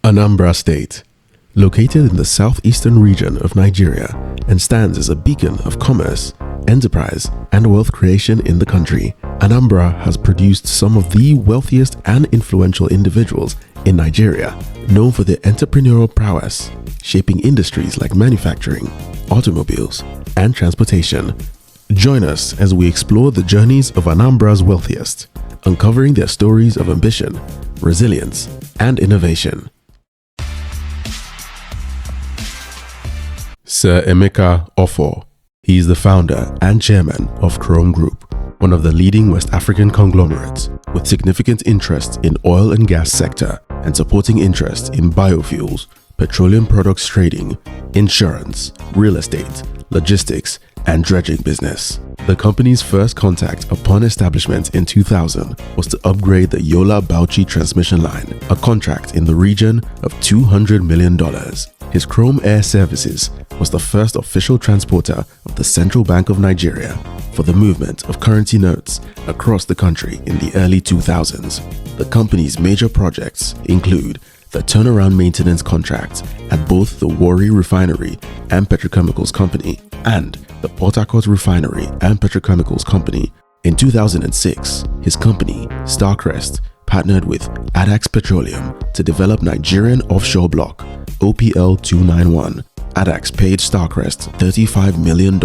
Anambra State, located in the southeastern region of Nigeria and stands as a beacon of commerce, enterprise, and wealth creation in the country. Anambra has produced some of the wealthiest and influential individuals in Nigeria, known for their entrepreneurial prowess, shaping industries like manufacturing, automobiles, and transportation. Join us as we explore the journeys of Anambra's wealthiest, uncovering their stories of ambition, resilience, and innovation. Sir Emeka Offor. He is the founder and chairman of Chrome Group, one of the leading West African conglomerates with significant interest in oil and gas sector and supporting interest in biofuels, petroleum products trading, insurance, real estate, logistics, and dredging business. The company's first contact upon establishment in 2000 was to upgrade the Yola Bauchi transmission line, a contract in the region of $200 million. His Chrome Air Services was the first official transporter of the Central Bank of Nigeria for the movement of currency notes across the country in the early 2000s. The company's major projects include the turnaround maintenance contracts at both the Warri Refinery and Petrochemicals Company and the Port Harcourt Refinery and Petrochemicals Company. In 2006, his company, Starcrest, partnered with Adax Petroleum to develop Nigerian offshore block OPL 291. Adax paid Starcrest $35 million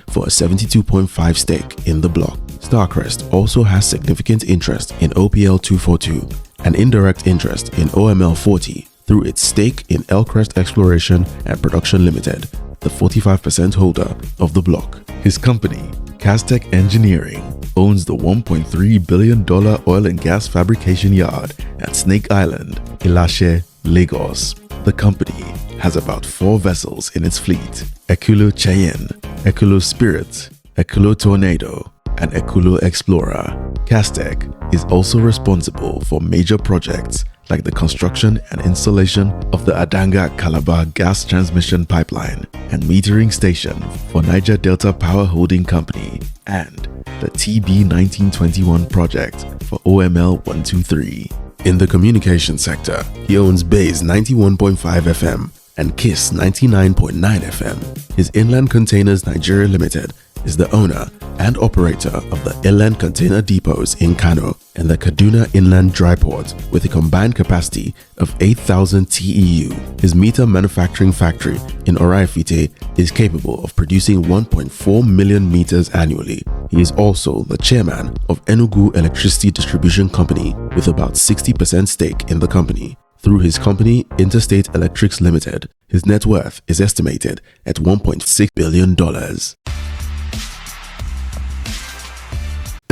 for a 72.5 stake in the block. Starcrest also has significant interest in OPL 242 and indirect interest in OML 40 through its stake in Elcrest Exploration and Production Limited, the 45% holder of the block. His company, Castech Engineering, owns the $1.3 billion oil and gas fabrication yard at Snake Island, Ilashe, Lagos. The company has about 4 vessels in its fleet: Ekulu Cheyenne, Ekulu Spirit, Ekulu Tornado, and Ekulu Explorer. Castech is also responsible for major projects like the construction and installation of the Adanga-Calabar gas transmission pipeline and metering station for Niger Delta Power Holding Company and the TB 1921 project for OML 123. In the communication sector, he owns Bays 91.5 FM and KISS 99.9 FM. His Inland Containers Nigeria Limited is the owner and operator of the Inland Container Depots in Kano and the Kaduna Inland Dry Port with a combined capacity of 8,000 TEU. His meter manufacturing factory in Oraifite is capable of producing 1.4 million meters annually. He is also the chairman of Enugu Electricity Distribution Company with about 60% stake in the company. Through his company, Interstate Electrics Limited, his net worth is estimated at $1.6 billion.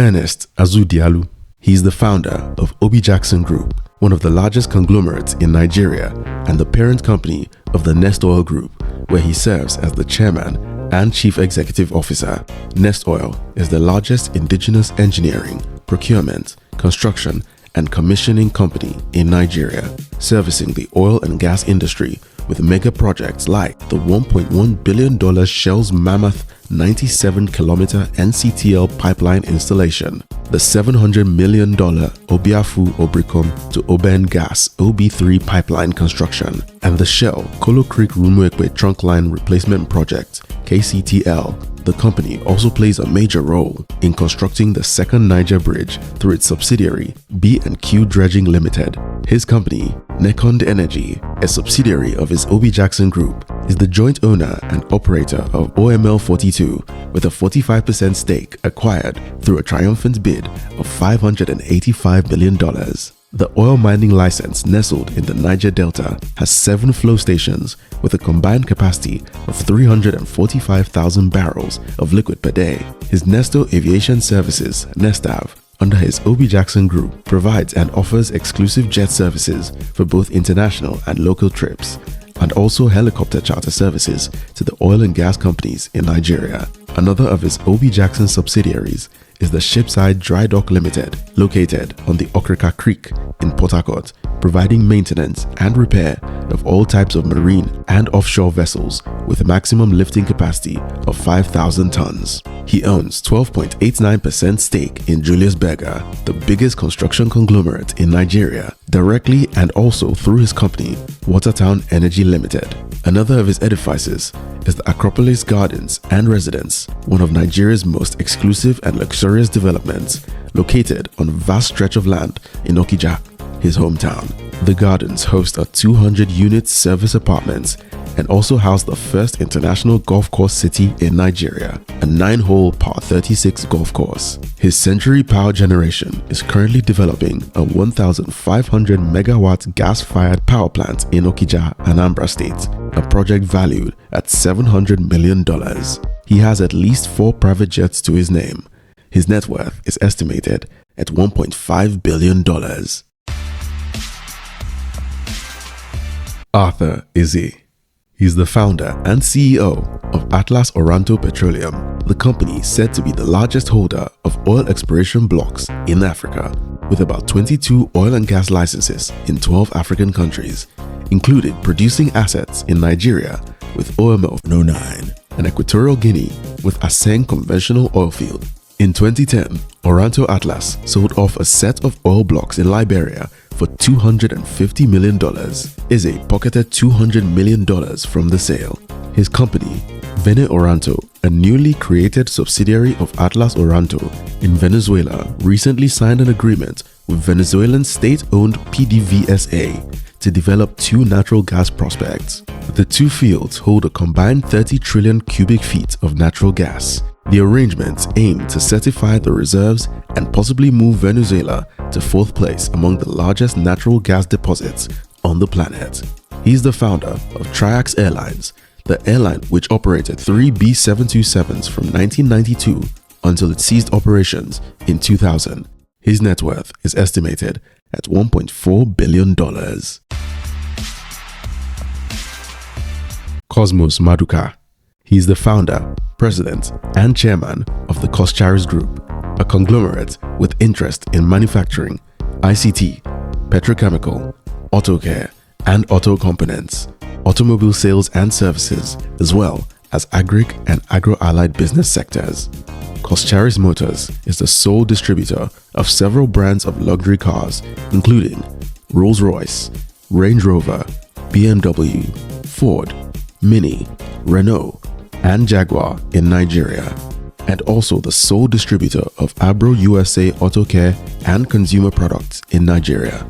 Ernest Azudialu. He is the founder of Obijackson Group, one of the largest conglomerates in Nigeria and the parent company of the Nestoil Group, where he serves as the chairman and chief executive officer. Nestoil is the largest indigenous engineering, procurement, construction, and commissioning company in Nigeria, servicing the oil and gas industry with mega projects like the $1.1 billion Shell's mammoth 97-kilometer NCTL pipeline installation, the $700 million Obiafu Obricom to Oben Gas OB3 pipeline construction, and the Shell Kolo Creek Rumuekwe trunk line replacement project KCTL. The company also plays a major role in constructing the second Niger Bridge through its subsidiary B&Q Dredging Limited. His company, Nekond Energy, a subsidiary of his Obijackson Group, is the joint owner and operator of OML 42 with a 45% stake acquired through a triumphant bid of $585 million. The oil mining license nestled in the Niger Delta has 7 flow stations with a combined capacity of 345,000 barrels of liquid per day. His Nestoil Aviation Services, Nestav, under his Obijackson Group, provides and offers exclusive jet services for both international and local trips, and also helicopter charter services to the oil and gas companies in Nigeria. Another of his Obijackson subsidiaries is the Shipside Dry Dock Limited, located on the Okrika Creek in Port Harcourt, providing maintenance and repair of all types of marine and offshore vessels with a maximum lifting capacity of 5,000 tons. He owns 12.89% stake in Julius Berger, the biggest construction conglomerate in Nigeria, directly and also through his company, Watertown Energy Limited. Another of his edifices is the Acropolis Gardens and Residence, one of Nigeria's most exclusive and luxurious developments, located on a vast stretch of land in Okija, his hometown. The gardens host a 200-unit service apartments and also house the first international golf course city in Nigeria, a 9-hole par 36 golf course. His Century Power Generation is currently developing a 1,500 megawatt gas-fired power plant in Okija, Anambra State, a project valued at $700 million. He has at least 4 private jets to his name. His net worth is estimated at $1.5 billion. Arthur Izzy. He's the founder and CEO of Atlas Oranto Petroleum, the company said to be the largest holder of oil exploration blocks in Africa, with about 22 oil and gas licenses in 12 African countries, including producing assets in Nigeria with OML 09 and Equatorial Guinea with Aseng conventional oil field. In 2010, Oranto Atlas sold off a set of oil blocks in Liberia for $250 million. Izzy pocketed $200 million from the sale. His company, Vene Oranto, a newly created subsidiary of Atlas Oranto in Venezuela, recently signed an agreement with Venezuelan state-owned PDVSA to develop 2 natural gas prospects. The 2 fields hold a combined 30 trillion cubic feet of natural gas. The arrangements aim to certify the reserves and possibly move Venezuela to 4th place among the largest natural gas deposits on the planet. He's the founder of Triax Airlines, the airline which operated 3 B-727s from 1992 until it ceased operations in 2000. His net worth is estimated at $1.4 billion. Cosmas Maduka. He's the founder, president, and chairman of the Cosmas Group, a conglomerate with interest in manufacturing, ICT, petrochemical, auto care, and auto components, automobile sales and services, as well as agric and agro-allied business sectors. Cosmas Motors is the sole distributor of several brands of luxury cars, including Rolls-Royce, Range Rover, BMW, Ford, Mini, Renault, and Jaguar in Nigeria, and also the sole distributor of Abro USA Auto Care and consumer products in Nigeria.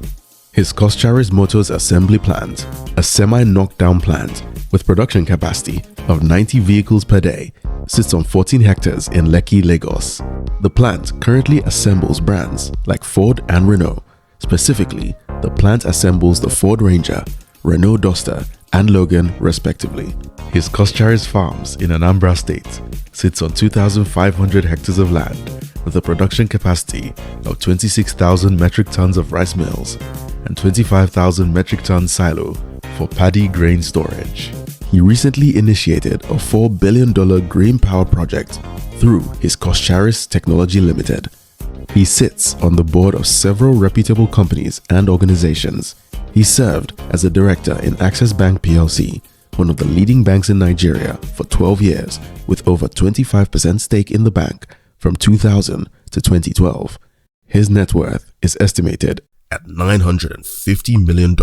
His Cosmas Motors assembly plant, a semi-knockdown plant with production capacity of 90 vehicles per day, sits on 14 hectares in Lekki, Lagos. The plant currently assembles brands like Ford and Renault. Specifically, the plant assembles the Ford Ranger, Renault Duster, and Logan respectively. His Cosmas Farms in Anambra State sits on 2,500 hectares of land with a production capacity of 26,000 metric tons of rice mills and 25,000 metric ton silo for paddy grain storage. He recently initiated a $4 billion green power project through his Cosmas Technology Limited. He sits on the board of several reputable companies and organizations. He served as a director in Access Bank PLC, one of the leading banks in Nigeria, for 12 years with over 25% stake in the bank from 2000 to 2012. His net worth is estimated at $950 million.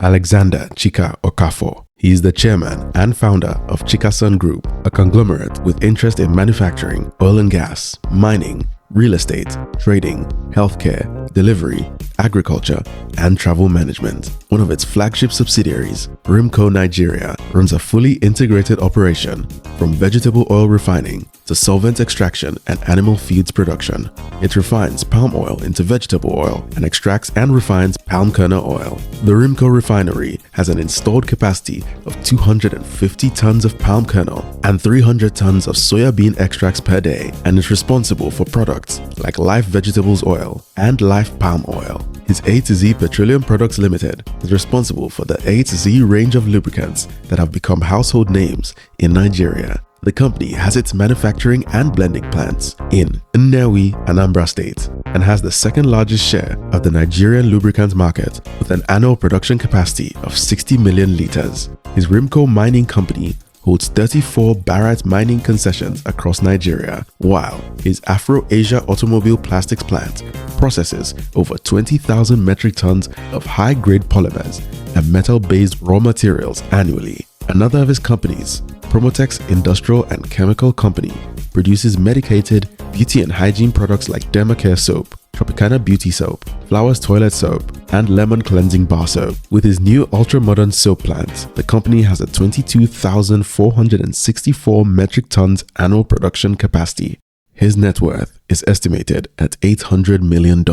Alexander Chika Okafor. He is the chairman and founder of Richest Group, a conglomerate with interest in manufacturing, oil and gas, mining, real estate, trading, healthcare, delivery, agriculture, and travel management. One of its flagship subsidiaries, Rimco Nigeria, runs a fully integrated operation from vegetable oil refining to solvent extraction and animal feeds production. It refines palm oil into vegetable oil and extracts and refines palm kernel oil. The Rimco refinery has an installed capacity of 250 tons of palm kernel and 300 tons of soybean extracts per day, and is responsible for products like Life Vegetables Oil and Life Palm Oil. His A to Z Petroleum Products Limited is responsible for the A to Z range of lubricants that have become household names in Nigeria. The company has its manufacturing and blending plants in Nnewi, Anambra State, and has the second largest share of the Nigerian lubricant market with an annual production capacity of 60 million liters. His Rimco Mining Company holds 34 barite mining concessions across Nigeria, while his Afro-Asia Automobile Plastics plant processes over 20,000 metric tons of high-grade polymers and metal-based raw materials annually. Another of his companies, Promotex Industrial and Chemical Company, produces medicated beauty and hygiene products like Dermacare soap, Tropicana beauty soap, Flowers toilet soap, and Lemon cleansing bar soap. With his new ultra-modern soap plant, the company has a 22,464 metric tons annual production capacity. His net worth is estimated at $800 million.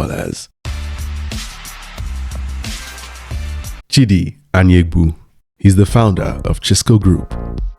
Chidi Anyaegbu. He's the founder of Chisco Group,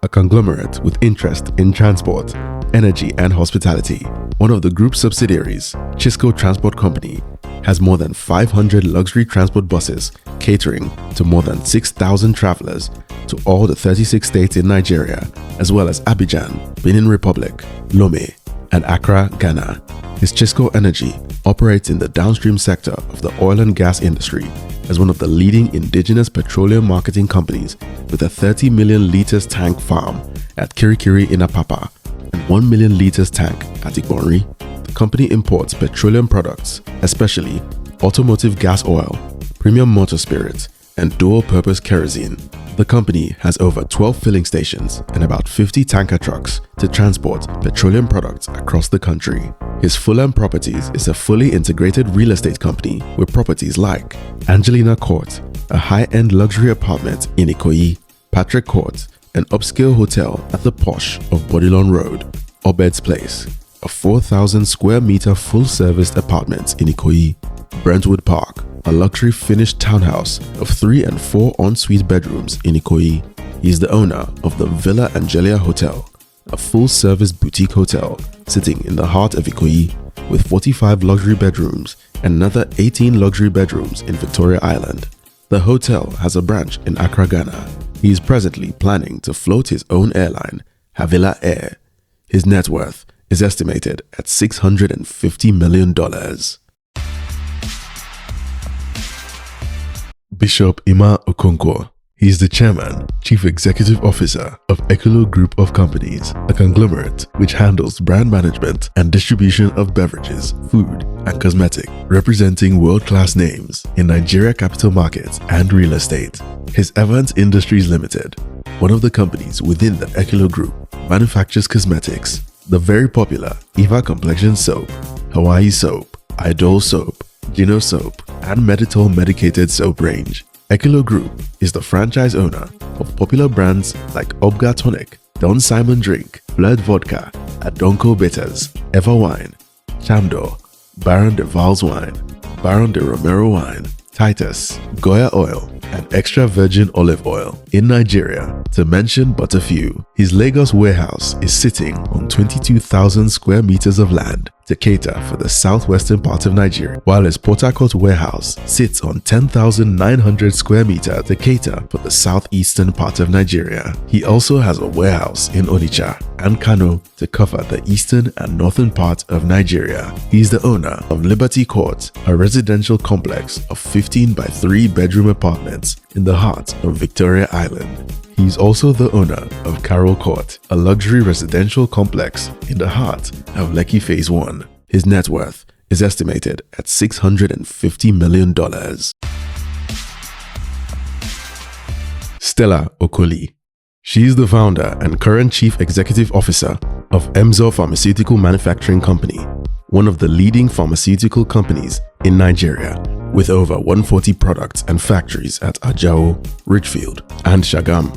a conglomerate with interest in transport, energy, and hospitality. One of the group's subsidiaries, Chisco Transport Company, has more than 500 luxury transport buses catering to more than 6,000 travelers to all the 36 states in Nigeria, as well as Abidjan, Benin Republic, Lome, and Accra, Ghana. His Chisco Energy operates in the downstream sector of the oil and gas industry as one of the leading indigenous petroleum marketing companies with a 30 million liters tank farm at Kirikiri in Apapa and 1 million liters tank at Igbonri. The company imports petroleum products, especially automotive gas oil, premium motor spirits, and dual-purpose kerosene. The company has over 12 filling stations and about 50 tanker trucks to transport petroleum products across the country. His Fulham Properties is a fully integrated real estate company with properties like Angelina Court, a high-end luxury apartment in Ikoyi, Patrick Court, an upscale hotel at the posh of Bodilon Road, Obed's Place, a 4,000 square meter full-serviced apartment in Ikoyi, Brentwood Park, a luxury finished townhouse of 3 and 4 ensuite bedrooms in Ikoyi. He is the owner of the Villa Angelia Hotel, a full-service boutique hotel sitting in the heart of Ikoyi with 45 luxury bedrooms and another 18 luxury bedrooms in Victoria Island. The hotel has a branch in Accra, Ghana. He is presently planning to float his own airline, Havila Air. His net worth is estimated at $650 million. Bishop Ima Okonkwo. He is the chairman, chief executive officer of Ekolo Group of Companies, a conglomerate which handles brand management and distribution of beverages, food, and cosmetic, representing world-class names in Nigeria capital markets and real estate. His Evans Industries Limited, one of the companies within the Ekolo Group, manufactures cosmetics, the very popular Eva Complexion Soap, Hawaii Soap, Idol Soap, Gino Soap, and Meditol medicated soap range. Ekolo Group is the franchise owner of popular brands like Obga Tonic, Don Simon Drink, Blood Vodka, Adonko Bitters, Eva Wine, Chamdor, Baron de Val's Wine, Baron de Romero Wine, Titus, Goya Oil, and extra virgin olive oil in Nigeria, to mention but a few. His Lagos warehouse is sitting on 22,000 square meters of land to cater for the southwestern part of Nigeria, while his Port Harcourt warehouse sits on 10,900 square meters to cater for the southeastern part of Nigeria. He also has a warehouse in Onitsha and Kano to cover the eastern and northern part of Nigeria. He is the owner of Liberty Court, a residential complex of 15 by 3 bedroom apartments in the heart of Victoria Island. He is also the owner of Carroll Court, a luxury residential complex in the heart of Lekki Phase 1. His net worth is estimated at $650 million. Stella Okoli. She is the founder and current chief executive officer of Emzo Pharmaceutical Manufacturing Company, one of the leading pharmaceutical companies in Nigeria, with over 140 products and factories at Ajao, Richfield, and Shagam.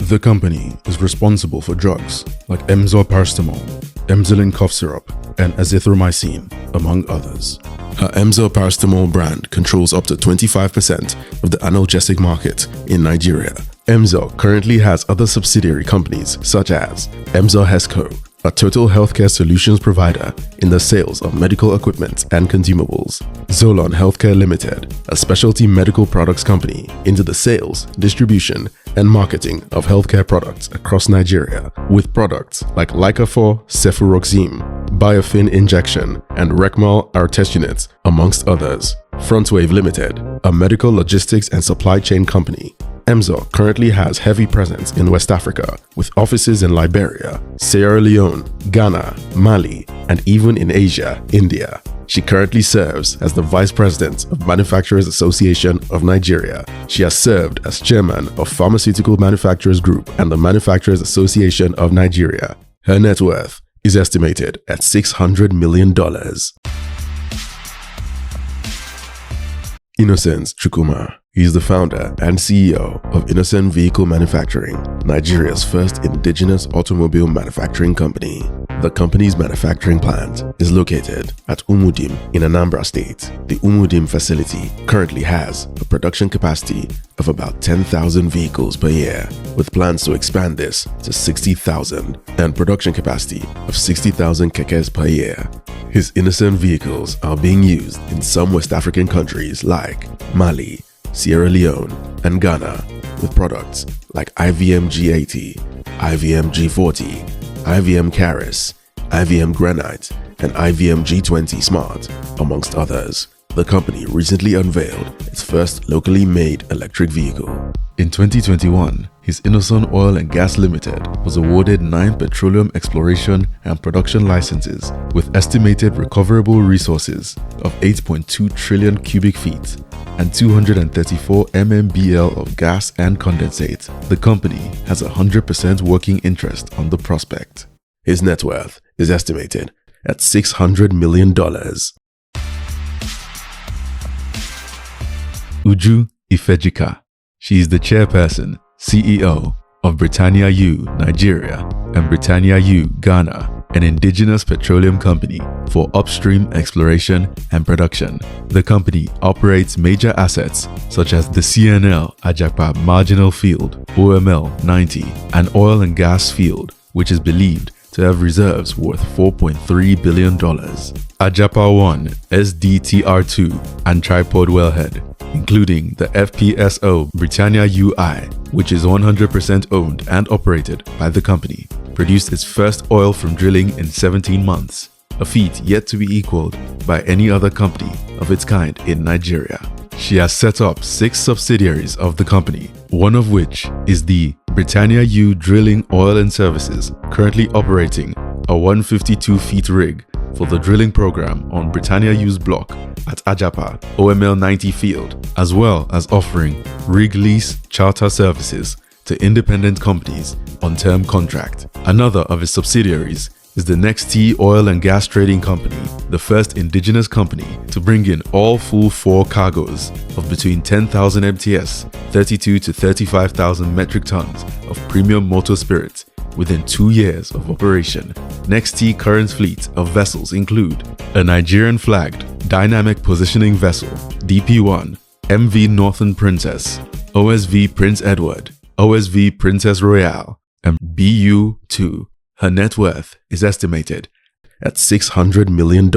The company is responsible for drugs like Emzor paracetamol, Emzolin cough syrup, and azithromycin, among others. Her Emzor paracetamol brand controls up to 25% of the analgesic market in Nigeria. Emzor currently has other subsidiary companies such as Emzor Hesco, a total healthcare solutions provider in the sales of medical equipment and consumables. Zolon Healthcare Limited, a specialty medical products company into the sales, distribution, and marketing of healthcare products across Nigeria, with products like Okafor, Cefuroxime, Biofin Injection, and Recmal Artesunate, amongst others. Frontwave Limited, a medical logistics and supply chain company. Emzo currently has heavy presence in West Africa, with offices in Liberia, Sierra Leone, Ghana, Mali, and even in Asia, India. She currently serves as the Vice President of Manufacturers Association of Nigeria. She has served as Chairman of Pharmaceutical Manufacturers Group and the Manufacturers Association of Nigeria. Her net worth is estimated at $600 million. Innocent Chukwuma. He is the founder and CEO of Innocent Vehicle Manufacturing, Nigeria's first indigenous automobile manufacturing company. The company's manufacturing plant is located at Umudim in Anambra State. The Umudim facility currently has a production capacity of about 10,000 vehicles per year, with plans to expand this to 60,000 and production capacity of 60,000 kekes per year. His Innocent vehicles are being used in some West African countries like Mali, Sierra Leone, and Ghana, with products like IVM G80, IVM G40, IVM Caris, IVM Granite, and IVM G20 Smart, amongst others. The company recently unveiled its first locally made electric vehicle. In 2021, his Innocent Oil and Gas Limited was awarded 9 petroleum exploration and production licenses with estimated recoverable resources of 8.2 trillion cubic feet and 234 MMBL of gas and condensate. The company has 100% working interest on the prospect. His net worth is estimated at $600 million. Uju Ifejika. She is the chairperson, CEO of Brittania-U, Nigeria, and Brittania-U, Ghana, an indigenous petroleum company for upstream exploration and production. The company operates major assets such as the CNL Ajapa Marginal Field, OML 90, and oil and gas field, which is believed to have reserves worth $4.3 billion. Ajapa 1, SDTR2, and Tripod Wellhead, including the FPSO Brittania-UI, which is 100% owned and operated by the company, produced its first oil from drilling in 17 months, a feat yet to be equaled by any other company of its kind in Nigeria. She has set up 6 subsidiaries of the company, one of which is the Brittania-U Drilling Oil and Services, currently operating a 152-feet rig for the drilling program on Brittania-U's block at Ajapa OML 90 field, as well as offering rig lease charter services to independent companies on term contract. Another of its subsidiaries is the Nestoil Oil and Gas Trading Company, the first indigenous company to bring in all full 4 cargoes of between 10,000 MTS, 32 to 35,000 metric tons of premium motor spirit within 2 years of operation. Nestoil's current fleet of vessels include a Nigerian-flagged dynamic positioning vessel, DP1, MV Northern Princess, OSV Prince Edward, OSV Princess Royale, and BU2. Her net worth is estimated at $600 million.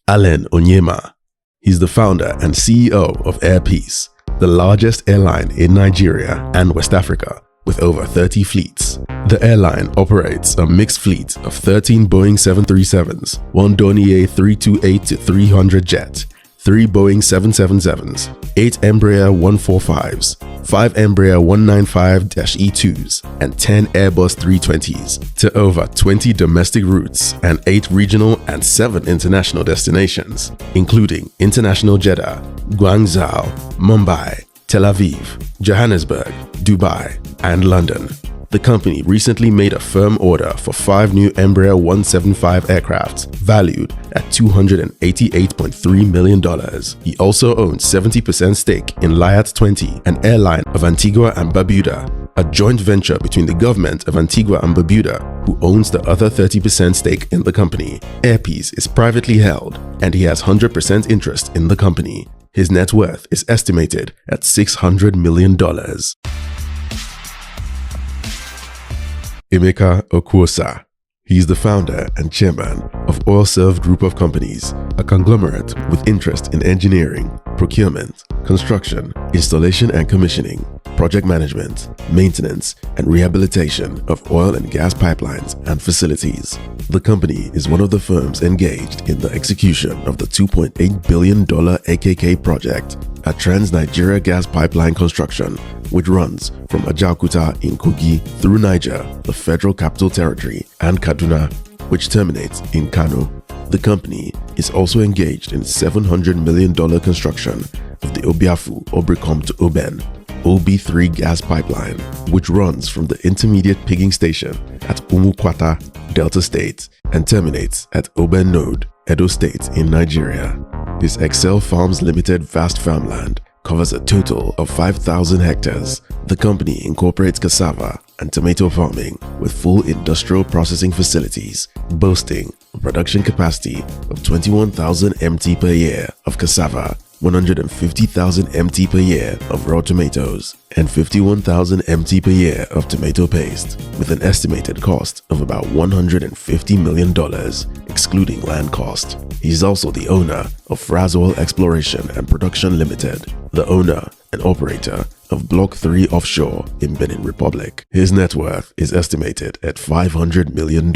Allen Onyema. He's the founder and CEO of Air Peace, the largest airline in Nigeria and West Africa, with over 30 fleets. The airline operates a mixed fleet of 13 Boeing 737s, 1 Dornier 328-300 jet, 3 Boeing 777s, 8 Embraer 145s, 5 Embraer 195-E2s, and 10 Airbus 320s, to over 20 domestic routes and 8 regional and 7 international destinations, including International Jeddah, Guangzhou, Mumbai, Tel Aviv, Johannesburg, Dubai, and London. The company recently made a firm order for 5 new Embraer 175 aircraft, valued at $288.3 million. He also owns 70% stake in Liat 20, an airline of Antigua and Barbuda, a joint venture between the government of Antigua and Barbuda, who owns the other 30% stake in the company. Air Peace is privately held, and he has 100% interest in the company. His net worth is estimated at $600 million. Emeka Okwuosa. He is the founder and chairman of OilServe Group of Companies, a conglomerate with interest in engineering, procurement, construction, installation and commissioning, project management, maintenance, and rehabilitation of oil and gas pipelines and facilities. The company is one of the firms engaged in the execution of the $2.8 billion AKK project, a Trans-Nigeria gas pipeline construction, which runs from Ajaokuta in Kogi through Niger, the Federal Capital Territory, and Kaduna, which terminates in Kano. The company is also engaged in $700 million construction of the Obiafu-Obrekom to Oben OB3 gas pipeline, which runs from the intermediate pigging station at Umukwata, Delta State, and terminates at Oben Node, Edo State in Nigeria. His Excel Farms Limited vast farmland covers a total of 5,000 hectares. The company incorporates cassava and tomato farming with full industrial processing facilities, boasting a production capacity of 21,000 MT per year of cassava, 150,000 MT per year of raw tomatoes, and 51,000 MT per year of tomato paste, with an estimated cost of about $150 million, excluding land cost. He is also the owner of Frazoil Exploration and Production Limited, the owner and operator of Block 3 Offshore in Benin Republic. His net worth is estimated at $500 million.